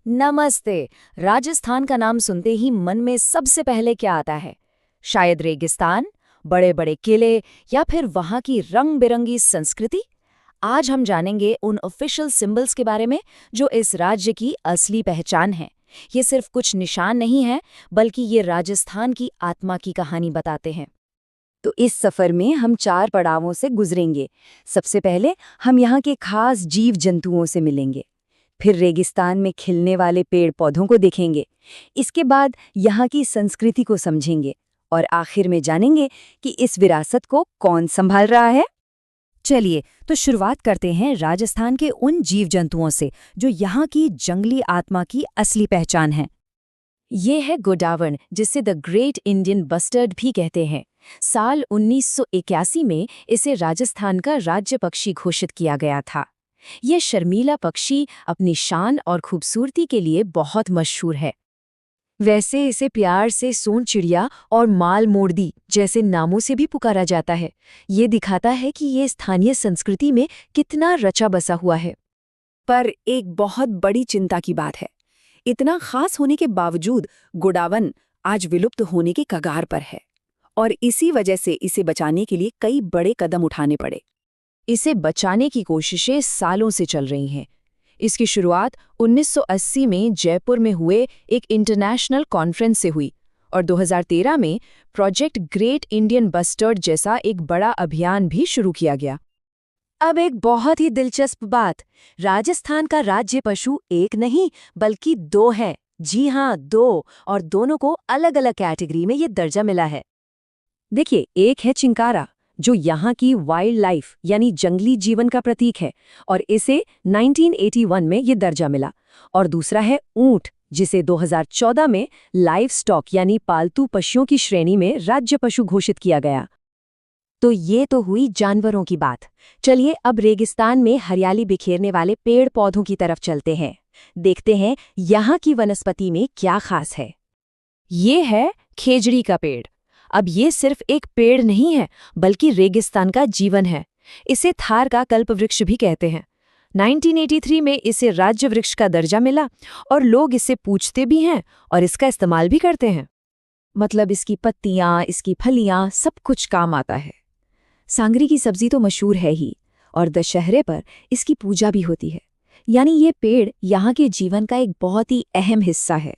नमस्ते। राजस्थान का नाम सुनते ही मन में सबसे पहले क्या आता है? शायद रेगिस्तान, बड़े बड़े किले या फिर वहां की रंग बिरंगी संस्कृति। आज हम जानेंगे उन ऑफिशियल सिंबल्स के बारे में जो इस राज्य की असली पहचान है। ये सिर्फ कुछ निशान नहीं है, बल्कि ये राजस्थान की आत्मा की कहानी बताते हैं। तो इस सफर में हम 4 पड़ावों से गुजरेंगे। सबसे पहले हम यहाँ के खास जीव जंतुओं से मिलेंगे। फिर रेगिस्तान में खिलने वाले पेड़ पौधों को देखेंगे। इसके बाद यहाँ की संस्कृति को समझेंगे और आखिर में जानेंगे कि इस विरासत को कौन संभाल रहा है। चलिए तो शुरुआत करते हैं राजस्थान के उन जीव जंतुओं से जो यहाँ की जंगली आत्मा की असली पहचान है। ये है गोडावण, जिसे द ग्रेट इंडियन बस्टर्ड भी कहते हैं। साल 1981 में इसे राजस्थान का राज्य पक्षी घोषित किया गया था। ये शर्मीला पक्षी अपनी शान और खूबसूरती के लिए बहुत मशहूर है। वैसे इसे प्यार से सोन चिड़िया और माल मोरदी जैसे नामों से भी पुकारा जाता है। ये दिखाता है कि ये स्थानीय संस्कृति में कितना रचा बसा हुआ है। पर एक बहुत बड़ी चिंता की बात है, इतना खास होने के बावजूद गोडावण आज विलुप्त होने के कगार पर है और इसी वजह से इसे बचाने के लिए कई बड़े कदम उठाने पड़े। इसे बचाने की कोशिशें सालों से चल रही हैं। इसकी शुरुआत 1980 में जयपुर में हुए एक इंटरनेशनल कॉन्फ्रेंस से हुई और 2013 में प्रोजेक्ट ग्रेट इंडियन बस्टर्ड जैसा एक बड़ा अभियान भी शुरू किया गया। अब एक बहुत ही दिलचस्प बात, राजस्थान का राज्य पशु एक नहीं बल्कि 2 है। जी हाँ, 2, और दोनों को अलग अलग कैटेगरी में ये दर्जा मिला है। देखिए, एक है चिंकारा जो यहाँ की वाइल्ड लाइफ यानी जंगली जीवन का प्रतीक है और इसे 1981 में ये दर्जा मिला। और दूसरा है ऊंट, जिसे 2014 में लाइव स्टॉक यानी पालतू पशुओं की श्रेणी में राज्य पशु घोषित किया गया। तो ये तो हुई जानवरों की बात। चलिए अब रेगिस्तान में हरियाली बिखेरने वाले पेड़ पौधों की तरफ चलते हैं। देखते हैं यहाँ की वनस्पति में क्या खास है। ये है खेजड़ी का पेड़। अब ये सिर्फ एक पेड़ नहीं है, बल्कि रेगिस्तान का जीवन है। इसे थार का कल्पवृक्ष भी कहते हैं। 1983 में इसे राज्य वृक्ष का दर्जा मिला और लोग इससे पूछते भी हैं और इसका इस्तेमाल भी करते हैं। मतलब इसकी पत्तियां, इसकी फलियां, सब कुछ काम आता है। सांगरी की सब्जी तो मशहूर है ही और दशहरे पर इसकी पूजा भी होती है। यानी ये पेड़ यहाँ के जीवन का एक बहुत ही अहम हिस्सा है।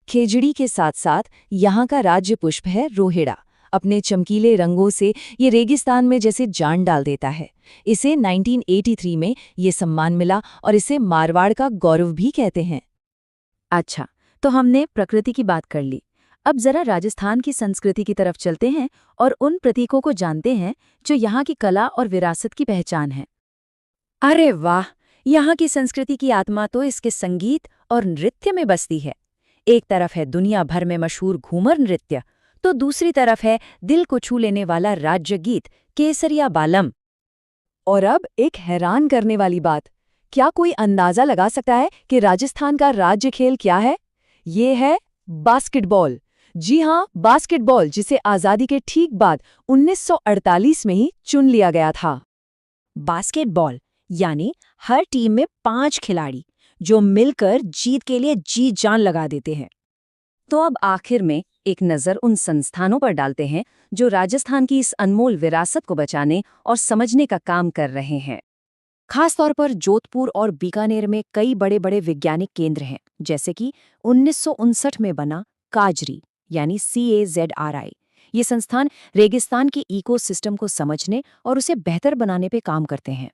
खेजड़ी के साथ साथ यहाँ का राज्य पुष्प है रोहिड़ा। अपने चमकीले रंगों से ये रेगिस्तान में जैसे जान डाल देता है। इसे 1983 में ये सम्मान मिला और इसे मारवाड़ का गौरव भी कहते हैं। अच्छा, तो हमने प्रकृति की बात कर ली। अब जरा राजस्थान की संस्कृति की तरफ चलते हैं और उन प्रतीकों को जानते हैं जो यहाँ की कला और विरासत की पहचान है। अरे वाह, यहाँ की संस्कृति की आत्मा तो इसके संगीत और नृत्य में बसती है। एक तरफ है दुनिया भर में मशहूर घूमर नृत्य, तो दूसरी तरफ है दिल को छू लेने वाला राज्य गीत केसरिया बालम। और अब एक हैरान करने वाली बात, क्या कोई अंदाजा लगा सकता है कि राजस्थान का राज्य खेल क्या है? ये है बास्केटबॉल। जी हाँ, बास्केटबॉल, जिसे आज़ादी के ठीक बाद 1948 में ही चुन लिया गया था। बास्केटबॉल यानी हर टीम में 5 खिलाड़ी जो मिलकर जीत के लिए जी जान लगा देते हैं। तो अब आखिर में एक नज़र उन संस्थानों पर डालते हैं जो राजस्थान की इस अनमोल विरासत को बचाने और समझने का काम कर रहे हैं। खासतौर पर जोधपुर और बीकानेर में कई बड़े बड़े वैज्ञानिक केंद्र हैं, जैसे कि 1959 में बना काजरी यानी CAZRI। ये संस्थान रेगिस्तान के इकोसिस्टम को समझने और उसे बेहतर बनाने पे काम करते हैं।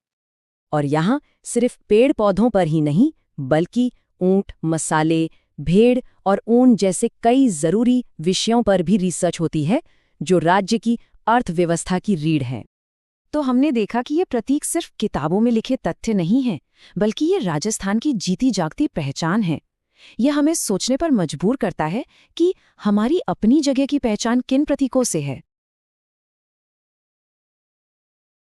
और यहाँ सिर्फ पेड़ पौधों पर ही नहीं, बल्कि ऊंट, मसाले, भेड़ और ऊन जैसे कई जरूरी विषयों पर भी रिसर्च होती है जो राज्य की अर्थव्यवस्था की रीढ़ है। तो हमने देखा कि ये प्रतीक सिर्फ किताबों में लिखे तथ्य नहीं हैं, बल्कि ये राजस्थान की जीती जागती पहचान है। यह हमें सोचने पर मजबूर करता है कि हमारी अपनी जगह की पहचान किन प्रतीकों से है।